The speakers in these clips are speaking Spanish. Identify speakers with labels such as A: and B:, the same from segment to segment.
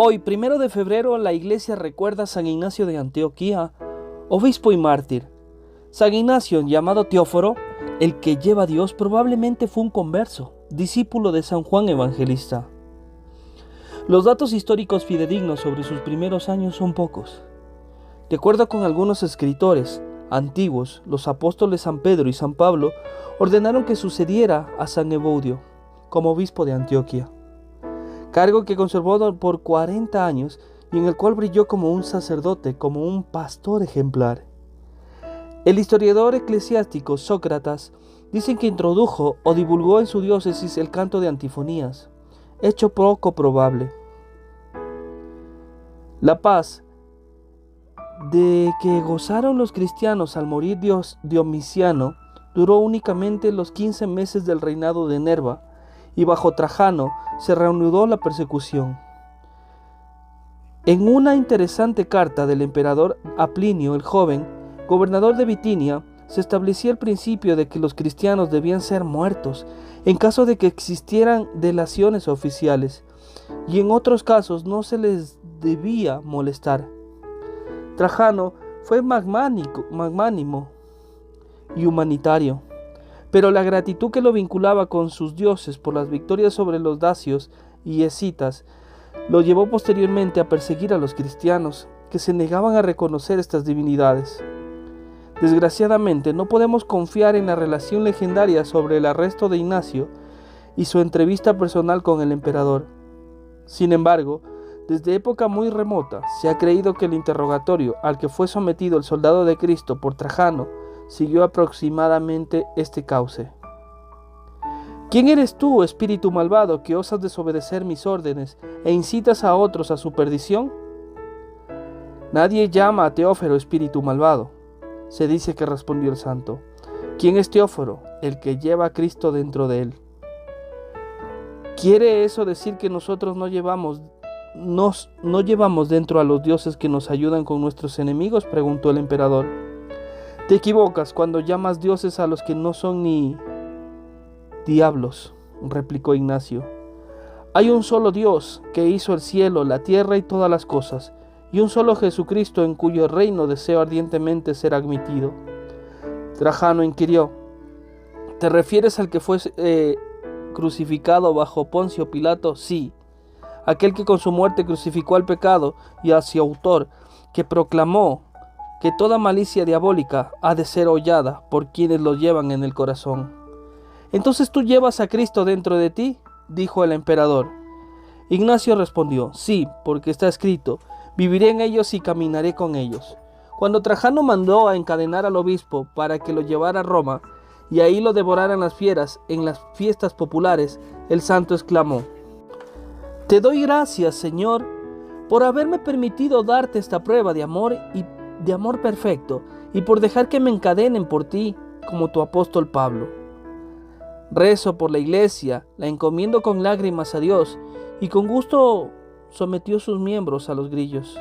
A: Hoy, 1 de febrero, la Iglesia recuerda a San Ignacio de Antioquía, obispo y mártir. San Ignacio, llamado Teóforo, el que lleva a Dios, probablemente fue un converso, discípulo de San Juan Evangelista. Los datos históricos fidedignos sobre sus primeros años son pocos. De acuerdo con algunos escritores antiguos, los apóstoles San Pedro y San Pablo ordenaron que sucediera a San Evodio como obispo de Antioquía, cargo que conservó por 40 años y en el cual brilló como un sacerdote, como un pastor ejemplar. El historiador eclesiástico Sócrates dice que introdujo o divulgó en su diócesis el canto de antifonías, hecho poco probable. La paz de que gozaron los cristianos al morir Domiciano duró únicamente los 15 meses del reinado de Nerva, y bajo Trajano se reanudó la persecución. En una interesante carta del emperador a Plinio el Joven, gobernador de Bitinia, se establecía el principio de que los cristianos debían ser muertos en caso de que existieran delaciones oficiales, y en otros casos no se les debía molestar. Trajano fue magnánimo y humanitario, pero la gratitud que lo vinculaba con sus dioses por las victorias sobre los dacios y escitas lo llevó posteriormente a perseguir a los cristianos que se negaban a reconocer estas divinidades. Desgraciadamente, no podemos confiar en la relación legendaria sobre el arresto de Ignacio y su entrevista personal con el emperador. Sin embargo, desde época muy remota se ha creído que el interrogatorio al que fue sometido el soldado de Cristo por Trajano siguió aproximadamente este cauce: ¿Quién eres tú, espíritu malvado, que osas desobedecer mis órdenes e incitas a otros a su perdición? Nadie llama a Teóforo espíritu malvado, se dice que respondió el santo. ¿Quién es Teóforo? El que lleva a Cristo dentro de él. ¿Quiere eso decir que nosotros no llevamos dentro a los dioses que nos ayudan con nuestros enemigos?, preguntó el emperador. Te equivocas cuando llamas dioses a los que no son ni diablos, replicó Ignacio. Hay un solo Dios que hizo el cielo, la tierra y todas las cosas, y un solo Jesucristo en cuyo reino deseo ardientemente ser admitido. Trajano inquirió: ¿te refieres al que fue crucificado bajo Poncio Pilato? Sí, aquel que con su muerte crucificó al pecado y a su autor, que proclamó que toda malicia diabólica ha de ser hollada por quienes lo llevan en el corazón. ¿Entonces tú llevas a Cristo dentro de ti?, dijo el emperador. Ignacio respondió: sí, porque está escrito: viviré en ellos y caminaré con ellos. Cuando Trajano mandó a encadenar al obispo para que lo llevara a Roma y ahí lo devoraran las fieras en las fiestas populares, el santo exclamó: Te doy gracias, Señor, por haberme permitido darte esta prueba de amor perfecto, y por dejar que me encadenen por ti, como tu apóstol Pablo. Rezo por la iglesia, la encomiendo con lágrimas a Dios, y con gusto sometió sus miembros a los grillos,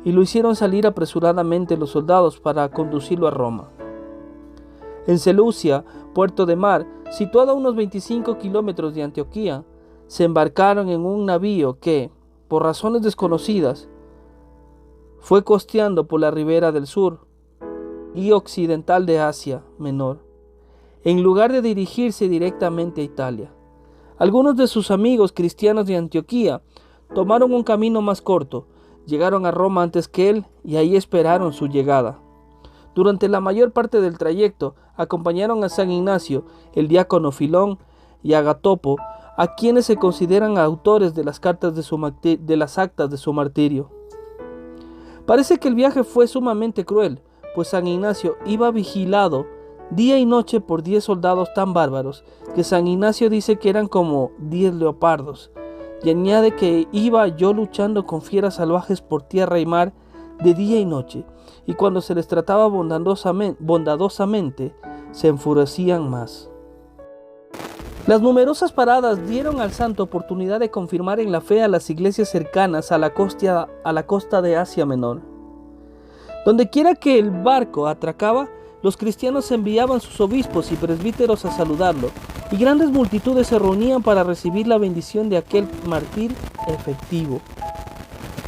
A: y lo hicieron salir apresuradamente los soldados para conducirlo a Roma. En Seleucia, puerto de mar, situado a unos 25 kilómetros de Antioquía, se embarcaron en un navío que, por razones desconocidas, fue costeando por la ribera del sur y occidental de Asia Menor, en lugar de dirigirse directamente a Italia. Algunos de sus amigos cristianos de Antioquía tomaron un camino más corto, llegaron a Roma antes que él y ahí esperaron su llegada. Durante la mayor parte del trayecto acompañaron a San Ignacio, el diácono Filón y Agatopo, a quienes se consideran autores de las actas de su martirio. Parece que el viaje fue sumamente cruel, pues San Ignacio iba vigilado día y noche por 10 soldados tan bárbaros que San Ignacio dice que eran como 10 leopardos, y añade que iba yo luchando con fieras salvajes por tierra y mar de día y noche, y cuando se les trataba bondadosamente, se enfurecían más. Las numerosas paradas dieron al santo oportunidad de confirmar en la fe a las iglesias cercanas a la costa de Asia Menor. Donde quiera que el barco atracaba, los cristianos enviaban sus obispos y presbíteros a saludarlo, y grandes multitudes se reunían para recibir la bendición de aquel mártir efectivo.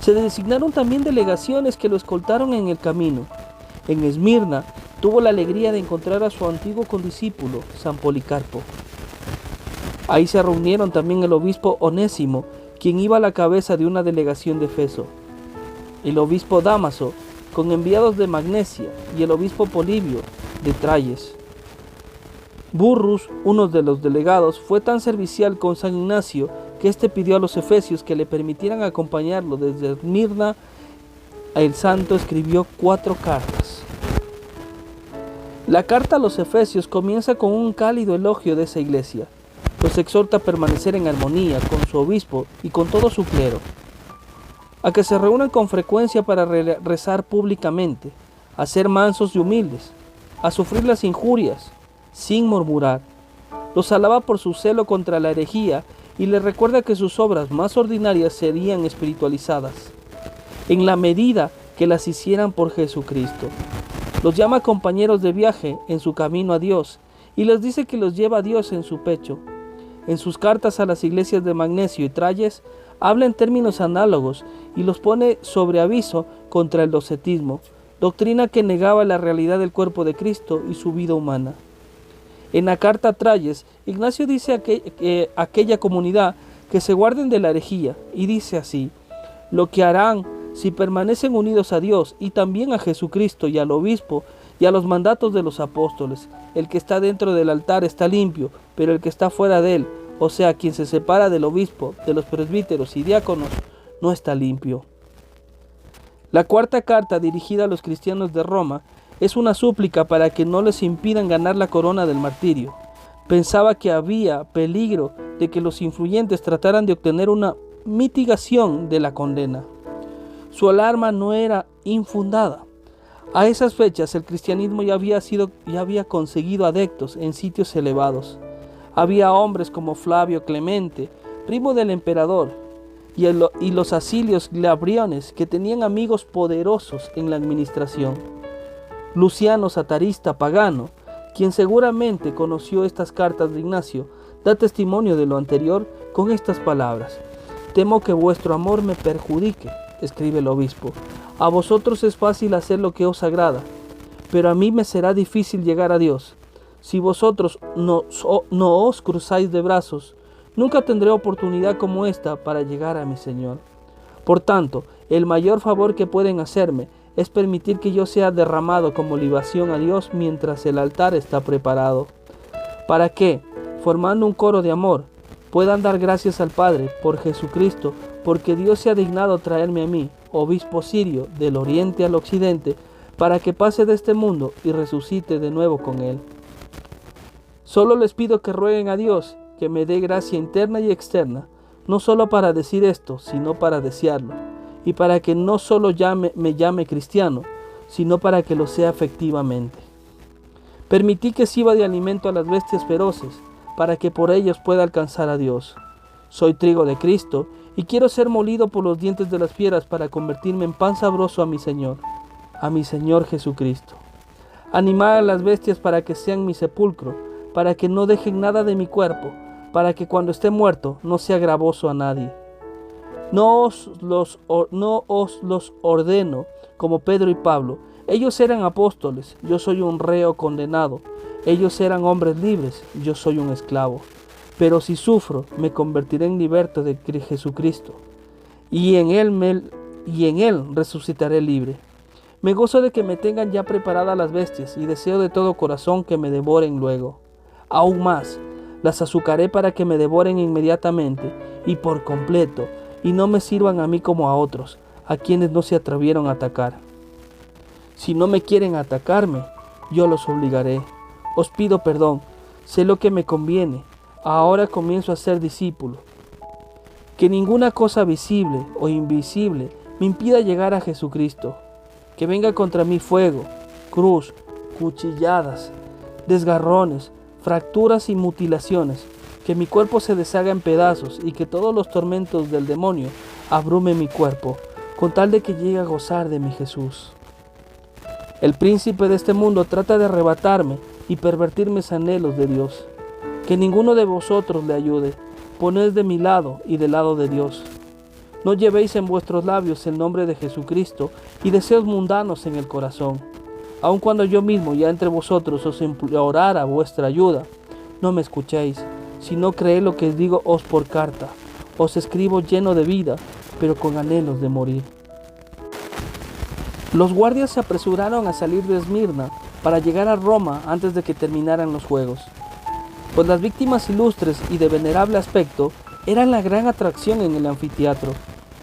A: Se designaron también delegaciones que lo escoltaron en el camino. En Esmirna tuvo la alegría de encontrar a su antiguo condiscípulo, San Policarpo. Ahí se reunieron también el obispo Onésimo, quien iba a la cabeza de una delegación de Efeso, el obispo Dámaso, con enviados de Magnesia, y el obispo Polibio, de Trayes. Burrus, uno de los delegados, fue tan servicial con San Ignacio que éste pidió a los efesios que le permitieran acompañarlo desde Esmirna. El santo escribió 4 cartas. La carta a los efesios comienza con un cálido elogio de esa iglesia. Los exhorta a permanecer en armonía con su obispo y con todo su clero, a que se reúnan con frecuencia para rezar públicamente, a ser mansos y humildes, a sufrir las injurias, sin murmurar. Los alaba por su celo contra la herejía y les recuerda que sus obras más ordinarias serían espiritualizadas, en la medida que las hicieran por Jesucristo. Los llama compañeros de viaje en su camino a Dios y les dice que los lleva a Dios en su pecho. En sus cartas a las iglesias de Magnesio y Trayes habla en términos análogos y los pone sobre aviso contra el docetismo, doctrina que negaba la realidad del cuerpo de Cristo y su vida humana. En la carta a Trayes, Ignacio dice a aquella comunidad que se guarden de la herejía y dice así: lo que harán si permanecen unidos a Dios y también a Jesucristo y al obispo y a los mandatos de los apóstoles. El que está dentro del altar está limpio, pero el que está fuera de él, o sea, quien se separa del obispo, de los presbíteros y diáconos, no está limpio. La 4ª carta, dirigida a los cristianos de Roma, es una súplica para que no les impidan ganar la corona del martirio. Pensaba que había peligro de que los influyentes trataran de obtener una mitigación de la condena. Su alarma no era infundada. A esas fechas el cristianismo ya había conseguido adeptos en sitios elevados. Había hombres como Flavio Clemente, primo del emperador, y los asilios glabriones, que tenían amigos poderosos en la administración. Luciano Satarista Pagano, quien seguramente conoció estas cartas de Ignacio, da testimonio de lo anterior con estas palabras: temo que vuestro amor me perjudique, escribe el obispo. A vosotros es fácil hacer lo que os agrada, pero a mí me será difícil llegar a Dios. Si vosotros no os cruzáis de brazos, nunca tendré oportunidad como esta para llegar a mi Señor. Por tanto, el mayor favor que pueden hacerme es permitir que yo sea derramado como libación a Dios mientras el altar está preparado, para que, formando un coro de amor, puedan dar gracias al Padre por Jesucristo, porque Dios se ha dignado traerme a mí, obispo sirio, del oriente al occidente, para que pase de este mundo y resucite de nuevo con él. Solo les pido que rueguen a Dios que me dé gracia interna y externa, no solo para decir esto, sino para desearlo, y para que no solo me llame cristiano, sino para que lo sea efectivamente. Permití que sirva de alimento a las bestias feroces, para que por ellos pueda alcanzar a Dios. Soy trigo de Cristo, y quiero ser molido por los dientes de las fieras para convertirme en pan sabroso a mi Señor Jesucristo. Animar a las bestias para que sean mi sepulcro, para que no dejen nada de mi cuerpo, para que cuando esté muerto no sea gravoso a nadie. No os los ordeno como Pedro y Pablo. Ellos eran apóstoles, yo soy un reo condenado. Ellos eran hombres libres, yo soy un esclavo. Pero si sufro, me convertiré en liberto de Jesucristo, y en él resucitaré libre. Me gozo de que me tengan ya preparadas las bestias, y deseo de todo corazón que me devoren luego. Aún más, las azucaré para que me devoren inmediatamente y por completo, y no me sirvan a mí como a otros, a quienes no se atrevieron a atacar. Si no me quieren atacarme, yo los obligaré. Os pido perdón, sé lo que me conviene. Ahora comienzo a ser discípulo. Que ninguna cosa visible o invisible me impida llegar a Jesucristo. Que venga contra mí fuego, cruz, cuchilladas, desgarrones, fracturas y mutilaciones. Que mi cuerpo se deshaga en pedazos y que todos los tormentos del demonio abrumen mi cuerpo, con tal de que llegue a gozar de mi Jesús. El príncipe de este mundo trata de arrebatarme y pervertir mis anhelos de Dios. Que ninguno de vosotros le ayude. Poned de mi lado y del lado de Dios. No llevéis en vuestros labios el nombre de Jesucristo y deseos mundanos en el corazón. Aun cuando yo mismo ya entre vosotros os implorara vuestra ayuda, no me escuchéis, sino creed lo que digo os por carta. Os escribo lleno de vida, pero con anhelos de morir. Los guardias se apresuraron a salir de Esmirna para llegar a Roma antes de que terminaran los juegos, pues las víctimas ilustres y de venerable aspecto eran la gran atracción en el anfiteatro.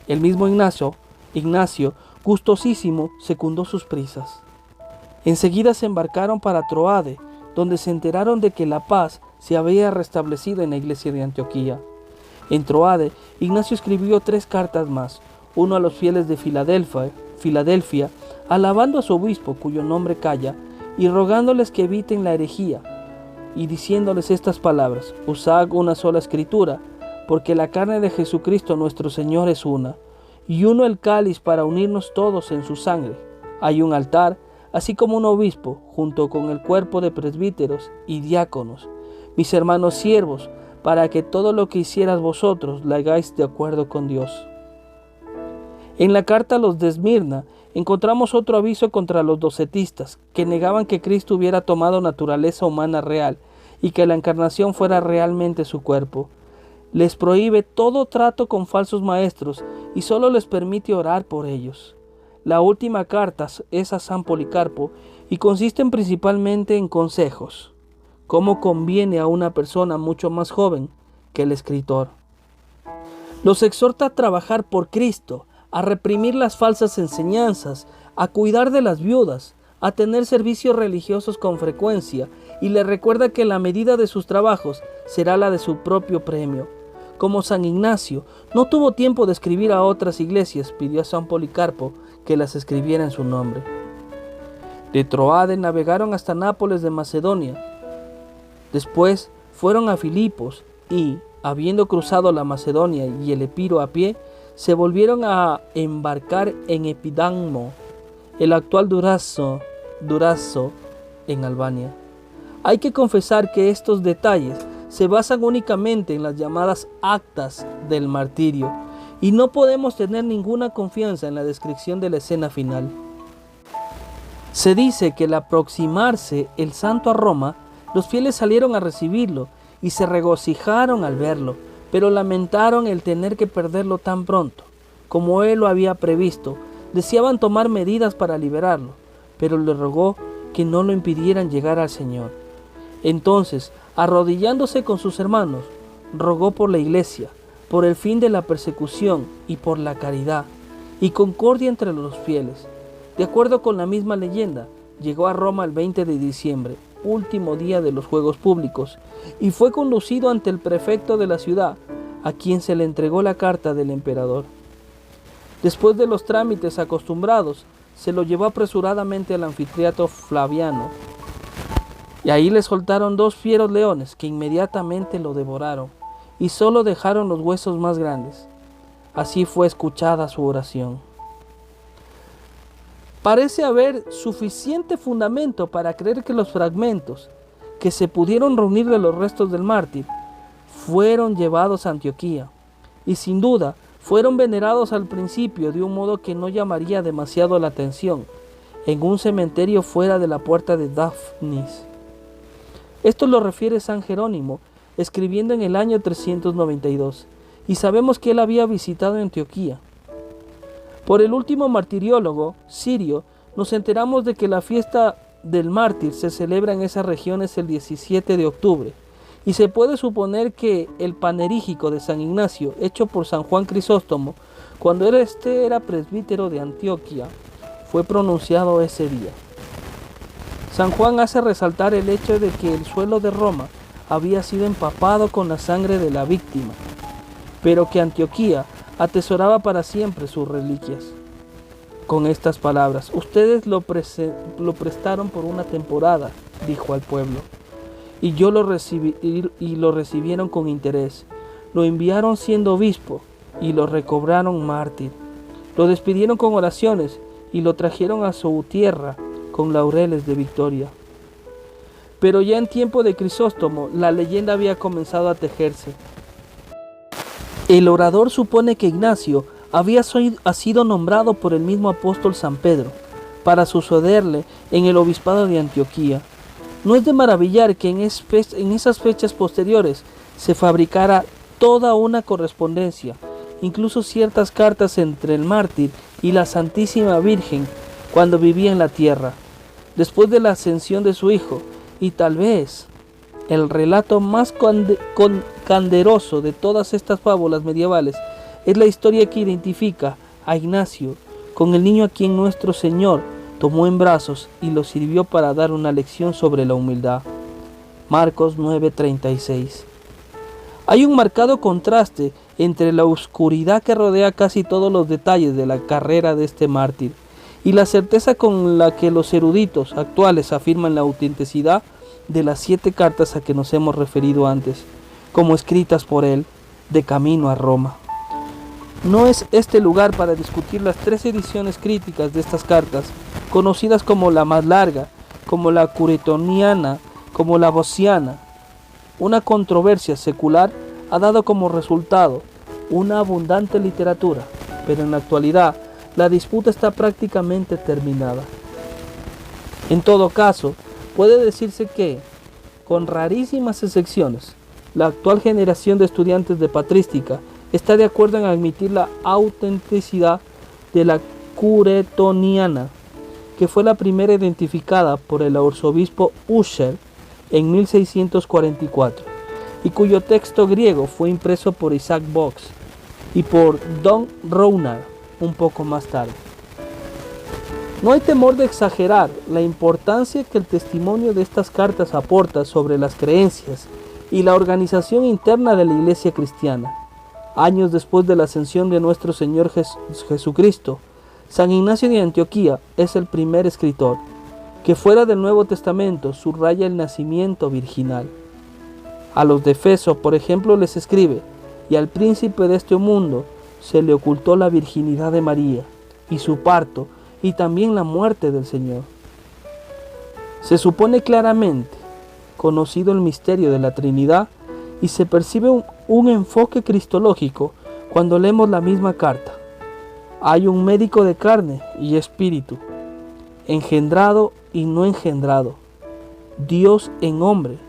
A: El mismo Ignacio, gustosísimo, secundó sus prisas. Enseguida se embarcaron para Troade, donde se enteraron de que la paz se había restablecido en la iglesia de Antioquía. En Troade, Ignacio escribió 3 cartas más, uno a los fieles de Filadelfia, alabando a su obispo, cuyo nombre calla, y rogándoles que eviten la herejía, y diciéndoles estas palabras: usad una sola escritura, porque la carne de Jesucristo nuestro Señor es una, y uno el cáliz para unirnos todos en su sangre. Hay un altar, así como un obispo, junto con el cuerpo de presbíteros y diáconos, mis hermanos siervos, para que todo lo que hicieras vosotros lo hagáis de acuerdo con Dios. En la carta a los de Esmirna encontramos otro aviso contra los docetistas, que negaban que Cristo hubiera tomado naturaleza humana real y que la encarnación fuera realmente su cuerpo. Les prohíbe todo trato con falsos maestros y solo les permite orar por ellos. La última carta es a San Policarpo y consisten principalmente en consejos, cómo conviene a una persona mucho más joven que el escritor. Los exhorta a trabajar por Cristo, a reprimir las falsas enseñanzas, a cuidar de las viudas, a tener servicios religiosos con frecuencia, y le recuerda que la medida de sus trabajos será la de su propio premio. Como San Ignacio no tuvo tiempo de escribir a otras iglesias, pidió a San Policarpo que las escribiera en su nombre. De Troade navegaron hasta Nápoles de Macedonia. Después fueron a Filipos y, habiendo cruzado la Macedonia y el Epiro a pie, se volvieron a embarcar en Epidamno, el actual Durazo, en Albania. Hay que confesar que estos detalles se basan únicamente en las llamadas actas del martirio, y no podemos tener ninguna confianza en la descripción de la escena final. Se dice que al aproximarse el santo a Roma, los fieles salieron a recibirlo y se regocijaron al verlo, pero lamentaron el tener que perderlo tan pronto. Como él lo había previsto, deseaban tomar medidas para liberarlo, pero le rogó que no lo impidieran llegar al Señor. Entonces, arrodillándose con sus hermanos, rogó por la iglesia, por el fin de la persecución y por la caridad y concordia entre los fieles. De acuerdo con la misma leyenda, llegó a Roma el 20 de diciembre, último día de los Juegos Públicos, y fue conducido ante el prefecto de la ciudad, a quien se le entregó la carta del emperador. Después de los trámites acostumbrados, se lo llevó apresuradamente al anfiteatro Flaviano, y ahí le soltaron 2 fieros leones que inmediatamente lo devoraron, y solo dejaron los huesos más grandes. Así fue escuchada su oración. Parece haber suficiente fundamento para creer que los fragmentos que se pudieron reunir de los restos del mártir fueron llevados a Antioquía, y sin duda fueron venerados al principio de un modo que no llamaría demasiado la atención, en un cementerio fuera de la puerta de Daphnis. Esto lo refiere San Jerónimo, escribiendo en el año 392, y sabemos que él había visitado Antioquía. Por el último martiriólogo sirio, nos enteramos de que la fiesta del mártir se celebra en esas regiones el 17 de octubre, y se puede suponer que el panerígico de San Ignacio, hecho por San Juan Crisóstomo, cuando era presbítero de Antioquía, fue pronunciado ese día. San Juan hace resaltar el hecho de que el suelo de Roma había sido empapado con la sangre de la víctima, pero que Antioquía atesoraba para siempre sus reliquias. Con estas palabras: ustedes lo prestaron por una temporada, dijo al pueblo, y lo recibieron con interés. Lo enviaron siendo obispo y lo recobraron mártir. Lo despidieron con oraciones y lo trajeron a su tierra con laureles de victoria. Pero ya en tiempo de Crisóstomo, la leyenda había comenzado a tejerse. El orador supone que Ignacio había sido nombrado por el mismo apóstol San Pedro para sucederle en el obispado de Antioquía. No es de maravillar que en esas fechas posteriores se fabricara toda una correspondencia, incluso ciertas cartas entre el mártir y la Santísima Virgen cuando vivía en la tierra, después de la ascensión de su hijo, y tal vez el relato más canderoso de todas estas fábulas medievales es la historia que identifica a Ignacio con el niño a quien nuestro Señor tomó en brazos y lo sirvió para dar una lección sobre la humildad. Marcos 9:36. Hay un marcado contraste entre la oscuridad que rodea casi todos los detalles de la carrera de este mártir y la certeza con la que los eruditos actuales afirman la autenticidad de las 7 cartas a que nos hemos referido antes, como escritas por él, de camino a Roma. No es este lugar para discutir las 3 ediciones críticas de estas cartas, conocidas como la más larga, como la curetoniana, como la bociana. Una controversia secular ha dado como resultado una abundante literatura, pero en la actualidad la disputa está prácticamente terminada. En todo caso, puede decirse que, con rarísimas excepciones, la actual generación de estudiantes de patrística está de acuerdo en admitir la autenticidad de la curetoniana, que fue la primera identificada por el arzobispo Ussher en 1644, y cuyo texto griego fue impreso por Isaac Box y por Don Rounar un poco más tarde. No hay temor de exagerar la importancia que el testimonio de estas cartas aporta sobre las creencias y la organización interna de la Iglesia cristiana. Años después de la ascensión de nuestro Señor Jesucristo, San Ignacio de Antioquía es el primer escritor que fuera del Nuevo Testamento subraya el nacimiento virginal. A los de Efeso, por ejemplo, les escribe: y al príncipe de este mundo se le ocultó la virginidad de María, y su parto, y también la muerte del Señor. Se supone claramente conocido el misterio de la Trinidad y se percibe un enfoque cristológico cuando leemos la misma carta. Hay un médico de carne y espíritu, engendrado y no engendrado, Dios en hombre,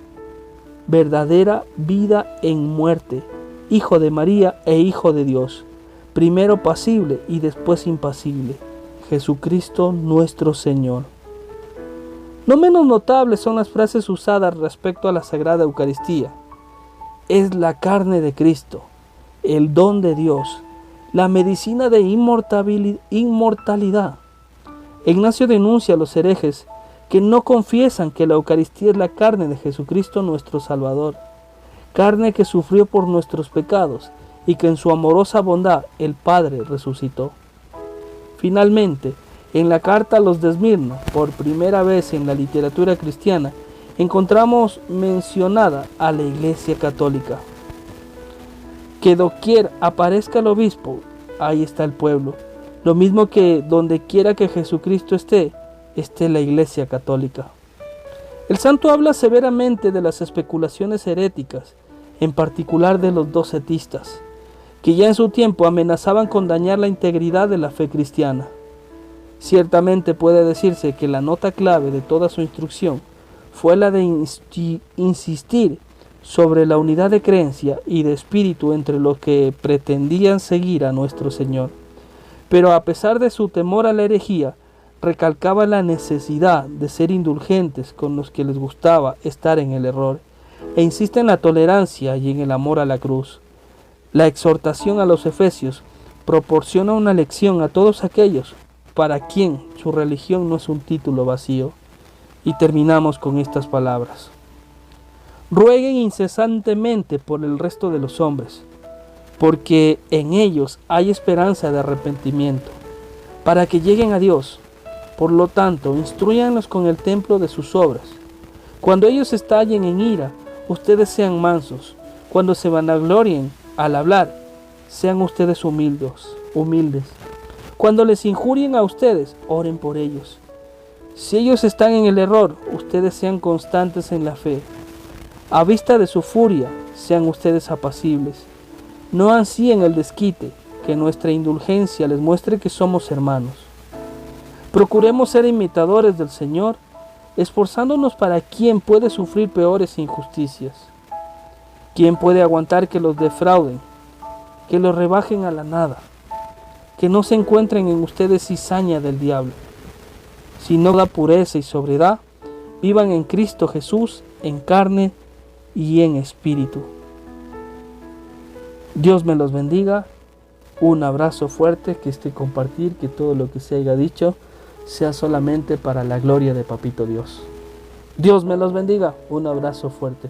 A: verdadera vida en muerte, hijo de María e hijo de Dios, primero pasible y después impasible, Jesucristo nuestro Señor. No menos notables son las frases usadas respecto a la Sagrada Eucaristía. Es la carne de Cristo, el don de Dios, la medicina de inmortalidad. Ignacio denuncia a los herejes que no confiesan que la Eucaristía es la carne de Jesucristo nuestro Salvador, carne que sufrió por nuestros pecados y que en su amorosa bondad el Padre resucitó. Finalmente, en la carta a los de Esmirna, por primera vez en la literatura cristiana, encontramos mencionada a la Iglesia Católica. Que doquier aparezca el obispo, ahí está el pueblo. Lo mismo que donde quiera que Jesucristo esté la Iglesia Católica. El santo habla severamente de las especulaciones heréticas, en particular de los docetistas, que ya en su tiempo amenazaban con dañar la integridad de la fe cristiana. Ciertamente puede decirse que la nota clave de toda su instrucción fue la de insistir sobre la unidad de creencia y de espíritu entre los que pretendían seguir a nuestro Señor. Pero a pesar de su temor a la herejía, recalcaba la necesidad de ser indulgentes con los que les gustaba estar en el error, e insiste en la tolerancia y en el amor a la cruz. La exhortación a los efesios proporciona una lección a todos aquellos para quien su religión no es un título vacío. Y terminamos con estas palabras: rueguen incesantemente por el resto de los hombres, porque en ellos hay esperanza de arrepentimiento, para que lleguen a Dios. Por lo tanto, instruyanlos con el templo de sus obras. Cuando ellos estallen en ira, ustedes sean mansos. Cuando se vanaglorien al hablar, sean ustedes humildes. Cuando les injurien a ustedes, oren por ellos. Si ellos están en el error, ustedes sean constantes en la fe. A vista de su furia, sean ustedes apacibles. No ansíen el desquite, que nuestra indulgencia les muestre que somos hermanos. Procuremos ser imitadores del Señor, esforzándonos para quien puede sufrir peores injusticias. ¿Quién puede aguantar que los defrauden, que los rebajen a la nada, que no se encuentren en ustedes cizaña del diablo? Si no da pureza y sobriedad, vivan en Cristo Jesús, en carne y en espíritu. Dios me los bendiga. Un abrazo fuerte, que compartir, que todo lo que se haya dicho sea solamente para la gloria de Papito Dios. Dios me los bendiga. Un abrazo fuerte.